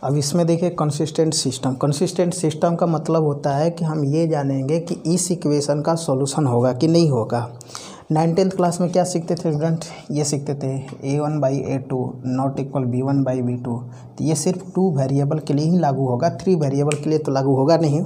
अब इसमें देखिए कंसिस्टेंट सिस्टम का मतलब होता है कि हम ये जानेंगे कि इस इक्वेशन का सॉल्यूशन होगा कि नहीं होगा। 9th क्लास में क्या सीखते थे स्टूडेंट, ये सीखते थे a1/a2 नॉट इक्वल b1/b2। तो ये सिर्फ 2 वेरिएबल के लिए ही लागू होगा, 3 वेरिएबल के लिए तो लागू होगा नहीं।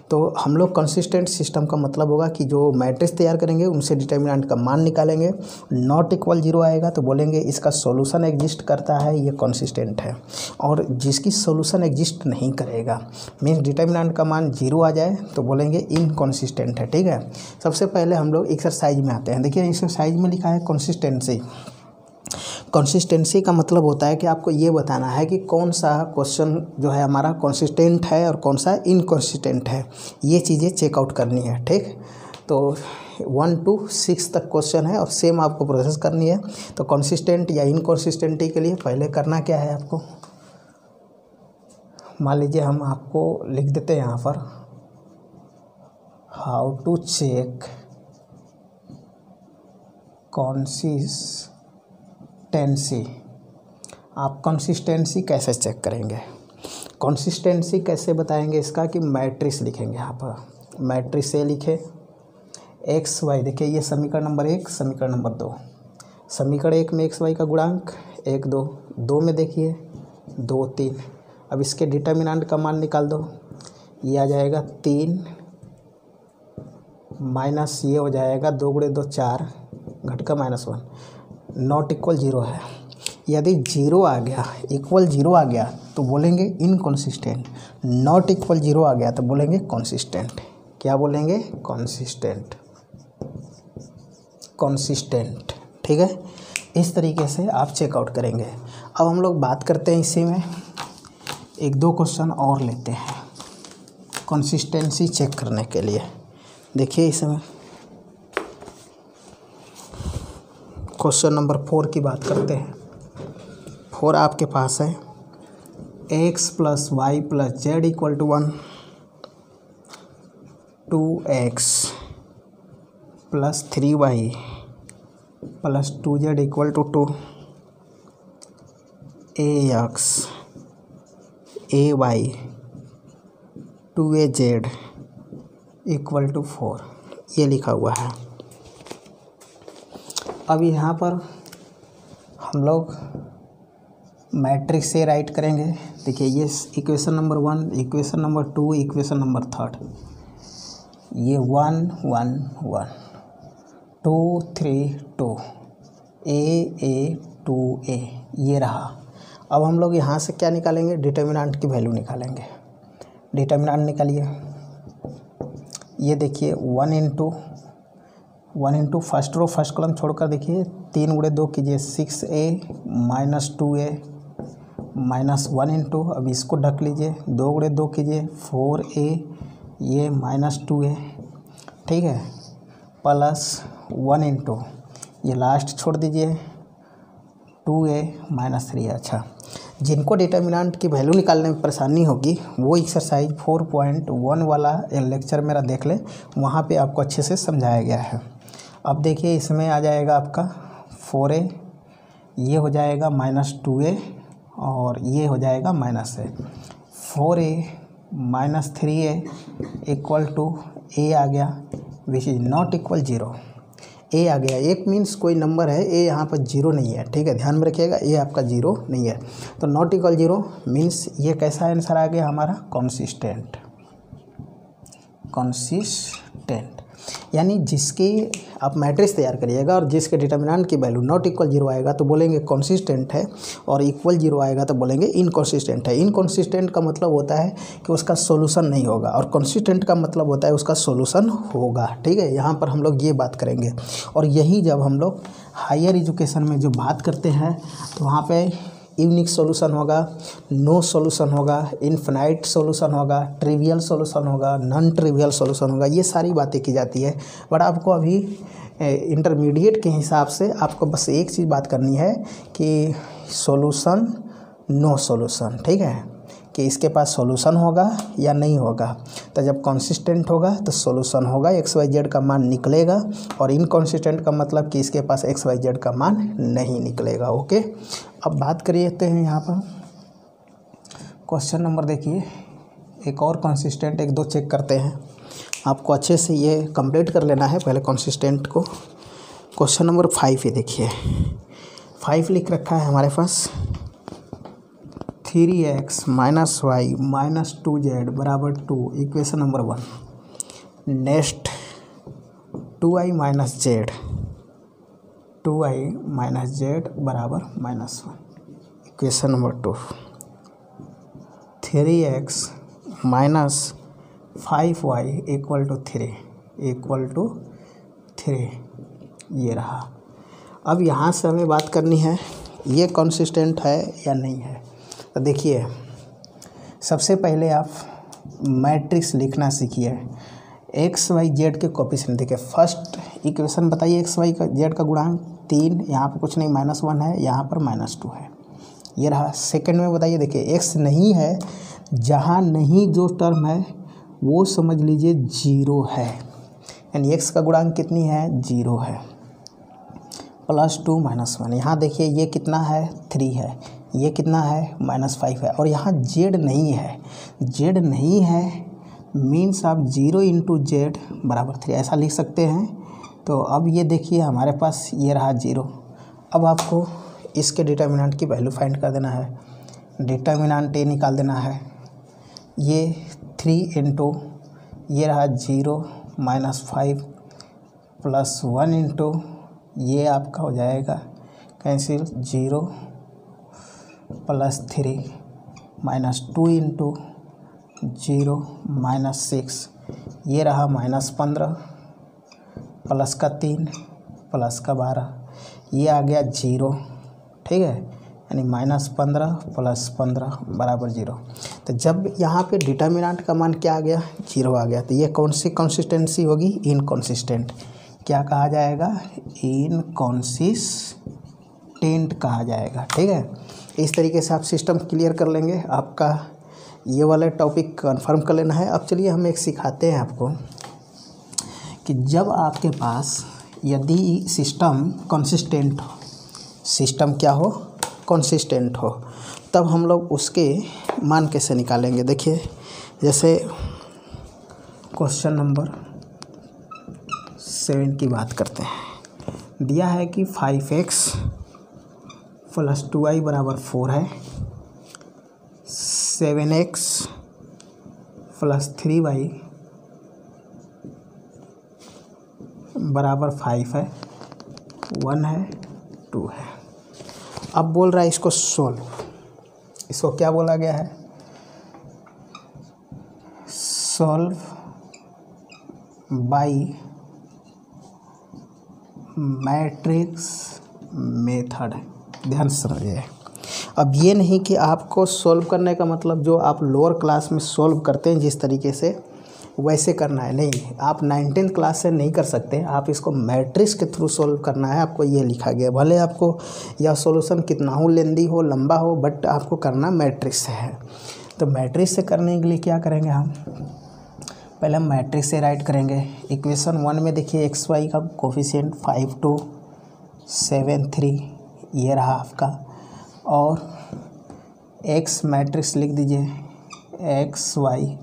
तो हम लोग कंसिस्टेंट सिस्टम का मतलब होगा कि जो मैट्रिक्स तैयार करेंगे उनसे डिटर्मिनेंट का मान निकालेंगे, नॉट इक्वल 0 आएगा तो बोलेंगे इसका सॉल्यूशन एग्जिस्ट करता है, ये कंसिस्टेंट है। और जिसकी सॉल्यूशन एग्जिस्ट नहीं करेगा मीन्स डिटर्मिनेंट का मान 0 आ जाए तो बोलेंगे इनकंसिस्टेंट है। ठीक है, सबसे पहले हम लोग एक्सरसाइज में आते हैं। देखिए एक्सरसाइज में लिखा है कंसिस्टेंसी का मतलब होता है कि आपको ये बताना है कि कौन सा क्वेश्चन जो है हमारा कंसिस्टेंट है और कौन सा इनकंसिस्टेंट है, ये चीज़ें चेकआउट करनी है। ठीक, तो 1 to 6 तक क्वेश्चन है और सेम आपको प्रोसेस करनी है। तो कंसिस्टेंट या इनकंसिस्टेंटी के लिए पहले करना क्या है आपको, मान लीजिए हम आपको लिख देते हैं यहाँ पर हाउ टू चेक कंसिस्टेंसी। आप कंसिस्टेंसी कैसे चेक करेंगे, कंसिस्टेंसी कैसे बताएंगे इसका कि मैट्रिक्स लिखेंगे। यहाँ पर मैट्रिक्स से लिखे एक्स वाई, देखिए ये समीकरण नंबर 1 समीकरण नंबर 2। समीकरण 1 में एक्स वाई का गुणांक 1 2, 2 में देखिए 2 3। अब इसके डिटर्मिनेंट का मान निकाल दो, ये आ जाएगा 3 माइनस ये हो जाएगा 2 × 2 4 घटका -1 नॉट इक्वल 0 है। यदि 0 आ गया इक्वल 0 आ गया तो बोलेंगे इनकंसिस्टेंट, नॉट इक्वल 0 आ गया तो बोलेंगे कंसिस्टेंट। क्या बोलेंगे, कंसिस्टेंट। ठीक है, इस तरीके से आप चेकआउट करेंगे। अब हम लोग बात करते हैं इसी में 1-2 क्वेश्चन और लेते हैं कंसिस्टेंसी चेक करने के लिए। देखिए इसमें क्वेश्चन नंबर 4 की बात करते हैं। 4 आपके पास है x + y + z = 1, 2x + 3y + 2z = 2, ax ay 2az = 4, ये लिखा हुआ है। अब यहाँ पर हम लोग मैट्रिक्स से राइट करेंगे। देखिए ये equation number 1, equation number 2, equation number 3, ये 1 1 1 2 3 2 a 2 a, ये रहा। अब हम लोग यहाँ से क्या निकालेंगे, डिटर्मिनेंट की वैल्यू निकालेंगे। डिटर्मिनेंट निकालिए, ये देखिए 1 into first row first column छोड़कर देखिए 3 × 2 कीजिए 6a - 2a -1 इंटू, अब इसको ढक लीजिए 2 × 2 कीजिए 4a ये -2a। ठीक है, प्लस 1 इंटू ये लास्ट छोड़ दीजिए 2a - 3। अच्छा, जिनको डिटर्मिनेंट की वैल्यू निकालने में परेशानी होगी वो एक्सरसाइज 4.1 वाला लेक्चर मेरा देख ले, वहाँ पे आपको अच्छे से समझाया गया है। अब देखिए इसमें आ जाएगा आपका 4a, ये हो जाएगा -2a और ये हो जाएगा -a। 4a - 3a = a आ गया which is not equal 0। a आ गया, एक मीन्स कोई नंबर है, a यहाँ पर 0 नहीं है। ठीक है, ध्यान में रखिएगा, a आपका 0 नहीं है। तो नॉट इक्वल 0 मीन्स ये कैसा आंसर आ गया हमारा, कंसिस्टेंट। यानी जिसकी आप मैट्रिक्स तैयार करिएगा और जिसके डिटर्मिनेंट की वैल्यू नॉट इक्वल 0 आएगा तो बोलेंगे कंसिस्टेंट है, और इक्वल 0 आएगा तो बोलेंगे इनकंसिस्टेंट है। इनकंसिस्टेंट का मतलब होता है कि उसका सॉल्यूशन नहीं होगा, और कंसिस्टेंट का मतलब होता है उसका सॉल्यूशन होगा। ठीक है, यहाँ पर हम लोग ये बात करेंगे। और यही जब हम लोग हायर एजुकेशन में जो बात करते हैं तो वहाँ पे यूनिक सॉल्यूशन होगा, नो सॉल्यूशन होगा, इनफिनाइट सॉल्यूशन होगा, ट्रिवियल सॉल्यूशन होगा, नॉन ट्रिवियल सॉल्यूशन होगा, ये सारी बातें की जाती है। बट आपको अभी इंटरमीडिएट के हिसाब से आपको बस एक चीज़ बात करनी है कि सॉल्यूशन नो सॉल्यूशन। ठीक है, कि इसके पास सॉल्यूशन होगा या नहीं होगा। तो जब कंसिस्टेंट होगा तो सॉल्यूशन होगा, XYZ का मान निकलेगा, और इनकंसिस्टेंट का मतलब कि इसके पास XYZ का मान नहीं निकलेगा। ओके, अब बात करिए हैं यहाँ पर क्वेश्चन नंबर देखिए, एक और कंसिस्टेंट एक दो चेक करते हैं। आपको अच्छे से ये कंप्लीट कर लेना है पहले कंसिस्टेंट को। क्वेश्चन नंबर 5 ये देखिए, 5 लिख रखा है हमारे पास 3x - y - 2z बराबर 2, equation number 1। Next 2i - z, 2i - z बराबर -1, इक्वेशन नंबर 2। 3x - 5y = 3 ये रहा। अब यहाँ से हमें बात करनी है ये कंसिस्टेंट है या नहीं है। तो देखिए, सबसे पहले आप मैट्रिक्स लिखना सीखिए। एक्स वाई जेड के कोफिशिएंट देखिए, फर्स्ट इक्वेशन बताइए एक्स वाई का जेड का गुणांक 3, यहाँ पर कुछ नहीं -1 है, यहाँ पर -2 है, ये रहा। सेकंड में बताइए, देखिए एक्स नहीं है, जहाँ नहीं जो टर्म है वो समझ लीजिए 0 है, यानी एक्स का गुणांक कितनी है 0 है। +2 - 1, यहाँ देखिए ये कितना है 3 है, ये कितना है -5 है, और यहाँ जेड नहीं है। जेड नहीं है मीन्स आप 0 × z बराबर 3 ऐसा लिख सकते हैं। तो अब ये देखिए हमारे पास ये रहा 0। अब आपको इसके डिटर्मिनेंट की वैल्यू फाइंड कर देना है। डिटर्मिनेंट ये निकाल देना है, ये 3 × ये रहा 0 - 5 + 1 × ये आपका हो जाएगा कैंसिल 0 + 3 - 2 × 0 - 6, ये रहा -15 प्लस का 3 प्लस का 12, ये आ गया 0, ठीक है, यानी -15 + 15 बराबर 0। तो जब यहाँ पे डिटर्मिनेंट का मान क्या आ गया 0 आ गया, तो ये कौन सी कंसिस्टेंसी होगी इनकंसिस्टेंट। क्या कहा जाएगा इनकंसिस्टेंट कहा जाएगा, ठीक है। इस तरीके से आप सिस्टम क्लियर कर लेंगे, आपका ये वाला टॉपिक कंफर्म कर लेना है। अब चलिए हम एक सिखाते हैं आपको कि जब आपके पास यदि सिस्टम कंसिस्टेंट हो, सिस्टम क्या हो कंसिस्टेंट हो, तब हम लोग उसके मान कैसे निकालेंगे। देखिए जैसे क्वेश्चन नंबर 7 की बात करते हैं। दिया है कि 5x + 2i बराबर 4 है, 7x + 3y बराबर 5 है, 1 है, 2 है। अब बोल रहा है इसको सोल्व, इसको क्या बोला गया है सॉल्व बाय मैट्रिक्स मेथड। ध्यान से समझिए। अब ये नहीं कि आपको सॉल्व करने का मतलब जो आप लोअर क्लास में सॉल्व करते हैं जिस तरीके से वैसे करना है, नहीं, आप 19th क्लास से नहीं कर सकते, आप इसको मैट्रिक्स के थ्रू सॉल्व करना है। आपको ये लिखा गया, भले आपको यह सॉल्यूशन कितना हो लेंदी हो लंबा हो, बट आपको करना मैट्रिक्स से है। तो मैट्रिक्स से करने के लिए क्या करेंगे हम, पहले हम मैट्रिक्स से राइट करेंगे। इक्वेशन 1 में देखिए एक्स वाई का कोफिशिएंट 5 2 7 3 ये रहा आपका, और एक्स मैट्रिक्स लिख दीजिए X Y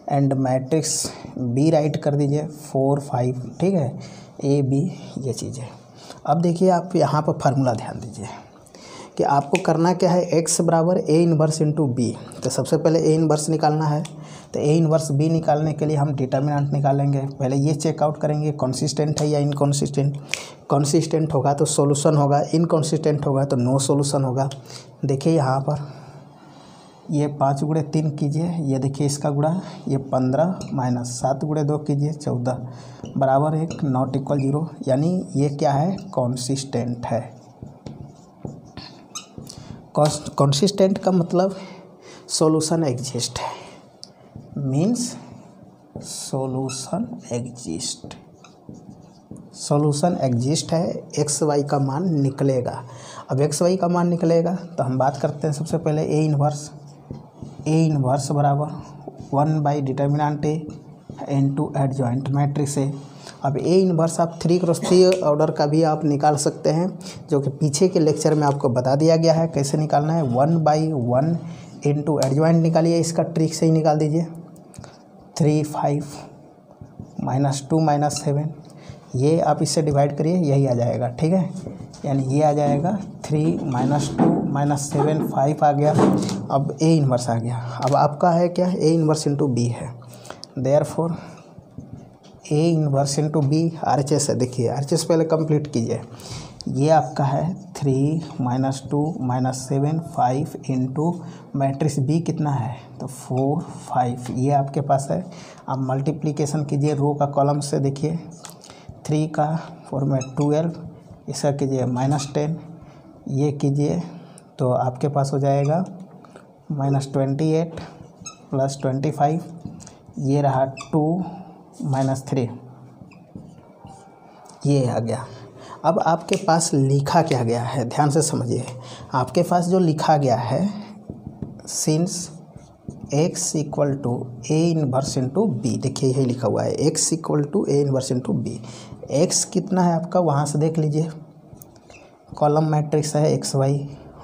and matrix B write कर दीजिए 4 5, ठीक है, ए बी ये चीज़ें। अब देखिए आप यहाँ पर फार्मूला ध्यान दीजिए कि आपको करना क्या है, x बराबर a इनवर्स इंटू बी। तो सबसे पहले a इनवर्स निकालना है, तो a इनवर्स b निकालने के लिए हम डिटर्मिनेंट निकालेंगे। पहले ये चेकआउट करेंगे कंसिस्टेंट है या इनकंसिस्टेंट। कंसिस्टेंट होगा तो सॉल्यूशन होगा, इनकंसिस्टेंट होगा तो नो सॉल्यूशन होगा। देखिए यहाँ पर ये 5 × 3 कीजिए, ये देखिए इसका गुणा, ये 15 - 7 × 2 कीजिए 14 बराबर 1, नॉट इक्वल 0, यानी ये क्या है कंसिस्टेंट है। कंसिस्टेंट का मतलब सॉल्यूशन एग्जिस्ट है, means solution exist, solution exist है, एक्स वाई का मान निकलेगा। अब एक्स वाई का मान निकलेगा तो हम बात करते हैं सबसे पहले ए इनवर्स बराबर 1 by determinant A into adjoint matrix A. अब ए इनवर्स आप 3 × 3 ऑर्डर का भी आप निकाल सकते हैं, जो कि पीछे के लेक्चर में आपको बता दिया गया है कैसे निकालना है। 1/1 इंटू एडजॉइंट निकालिए, इसका ट्रिक से ही निकाल दीजिए। 3 5 -2 -7, ये आप इससे डिवाइड करिए, यही आ जाएगा। ठीक है, यानी ये आ जाएगा 3 -2 -7 5 आ गया। अब ए इन्वर्स आ गया। अब आपका है क्या, ए इन्वर्स इंटू बी है। Therefore A inverse into B RHS है। देखिए RHS पहले कंप्लीट कीजिए। ये आपका है 3 -2 -7 5 इंटू मैट्रिक्स बी कितना है, तो 4 5, ये आपके पास है। आप मल्टीप्लिकेशन कीजिए रो का कॉलम से। देखिए 3 का 4 में 12, इसका कीजिए -10, ये कीजिए तो आपके पास हो जाएगा -28 + 25, ये रहा 2 - 3, ये आ गया। अब आपके पास लिखा क्या गया है, ध्यान से समझिए। आपके पास जो लिखा गया है, since x = A inverse into B, देखिए यही लिखा हुआ है, x = A inverse into B. x कितना है आपका, वहाँ से देख लीजिए, कॉलम मैट्रिक्स है XY,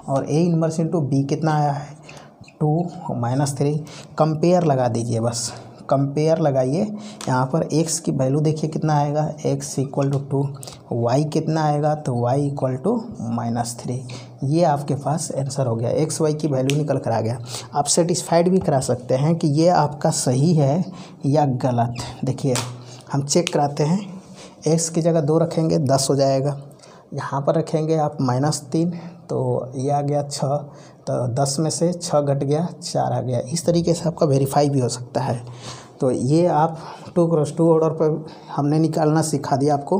और A इन्वर्स इंटू बी कितना आया है, 2 -3। कंपेयर लगा दीजिए, बस कंपेयर लगाइए। यहाँ पर x की वैल्यू देखिए कितना आएगा, x = 2, y कितना आएगा, तो y = -3। ये आपके पास आंसर हो गया, x y की वैल्यू निकल कर आ गया। आप सेटिस्फाइड भी करा सकते हैं कि ये आपका सही है या गलत। देखिए हम चेक कराते हैं, x की जगह 2 रखेंगे 10 हो जाएगा, यहाँ पर रखेंगे आप -3, तो ये आ गया 6, तो 10 में से 6 घट गया, 4 आ गया। इस तरीके से आपका वेरीफाई भी हो सकता है। तो ये आप 2x2 ऑर्डर पर हमने निकालना सिखा दिया आपको।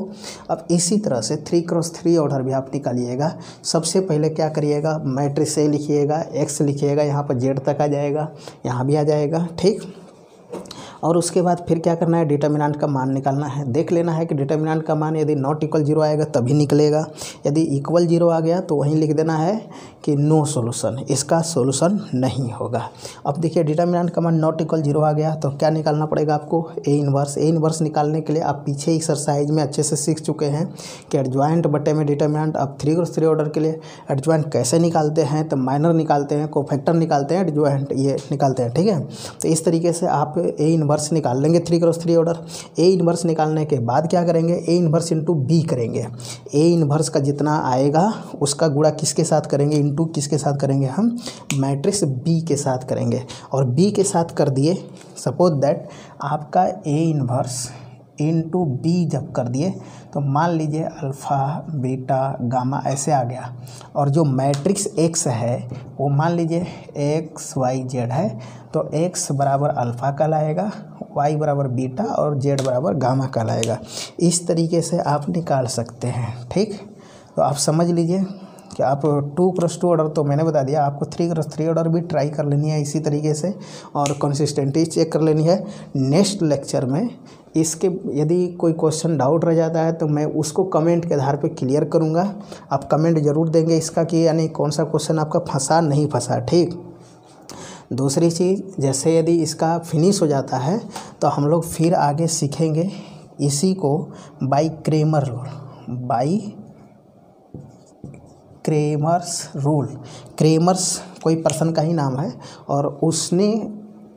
अब इसी तरह से 3x3 ऑर्डर भी आप निकालिएगा। सबसे पहले क्या करिएगा, मैट्रिक्स A लिखिएगा, x लिखिएगा, यहाँ पर z तक आ जाएगा, यहाँ भी आ जाएगा। ठीक, और उसके बाद फिर क्या करना है, डिटर्मिनेंट का मान निकालना है। देख लेना है कि डिटर्मिनेंट का मान यदि नॉट इक्वल 0 आएगा तभी निकलेगा, यदि इक्वल 0 आ गया तो वहीं लिख देना है कि नो सॉल्यूशन, इसका सॉल्यूशन नहीं होगा। अब देखिए डिटर्मिनेंट का मान नॉट इक्वल 0 आ गया तो क्या निकालना पड़ेगा आपको, ए इन्वर्स निकालने के लिए आप पीछे एक्सरसाइज में अच्छे से सीख चुके हैं कि एडजॉइंट बटे में डिटर्मिनेंट। अब 3x3 ऑर्डर के लिए एडजॉइंट कैसे निकालते हैं, तो माइनर निकालते हैं, कोफैक्टर निकालते हैं, एडजॉइंट ये निकालते हैं। ठीक है, तो इस तरीके से आप ए इन्वर्स निकाल लेंगे 3x3 ऑर्डर। ए इन्वर्स निकालने के बाद क्या करेंगे, ए इन्वर्स इंटू बी करेंगे। ए इन्वर्स का जितना आएगा उसका गुणा किसके साथ करेंगे, इंटू किसके साथ करेंगे, हम मैट्रिक्स बी के साथ करेंगे। और बी के साथ कर दिए, सपोज दैट आपका ए इन्वर्स इंटू बी जब कर दिए तो मान लीजिए अल्फ़ा बीटा गामा ऐसे आ गया, और जो मैट्रिक्स एक्स है वो मान लीजिए एक्स वाई जेड है, तो एक्स बराबर अल्फ़ा कहलाएगा, वाई बराबर बीटा और जेड बराबर गामा कहलाएगा। इस तरीके से आप निकाल सकते हैं। ठीक, तो आप समझ लीजिए कि आप 2x2 ऑर्डर तो मैंने बता दिया, आपको 3x3 ऑर्डर भी ट्राई कर लेनी है इसी तरीके से, और कंसिस्टेंटी चेक कर लेनी है। नेक्स्ट लेक्चर में इसके यदि कोई क्वेश्चन डाउट रह जाता है तो मैं उसको कमेंट के आधार पे क्लियर करूँगा। आप कमेंट ज़रूर देंगे इसका कि यानी कौन सा क्वेश्चन आपका फंसा नहीं फंसा। ठीक, दूसरी चीज़, जैसे यदि इसका फिनिश हो जाता है तो हम लोग फिर आगे सीखेंगे इसी को by Cramer rule, by Cramer's rule. Cramer's कोई पर्सन का ही नाम है, और उसने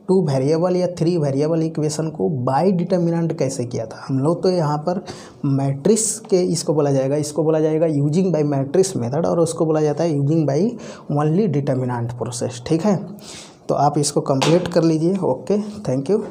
2 वेरिएबल या 3 वेरिएबल इक्वेशन को बाई डिटर्मिनेंट कैसे किया था। हम लोग तो यहाँ पर मैट्रिक्स के इसको बोला जाएगा यूजिंग बाई मैट्रिक्स मेथड, और उसको बोला जाता है using by only determinant process. ठीक है, तो आप इसको कंप्लीट कर लीजिए। Okay, thank you.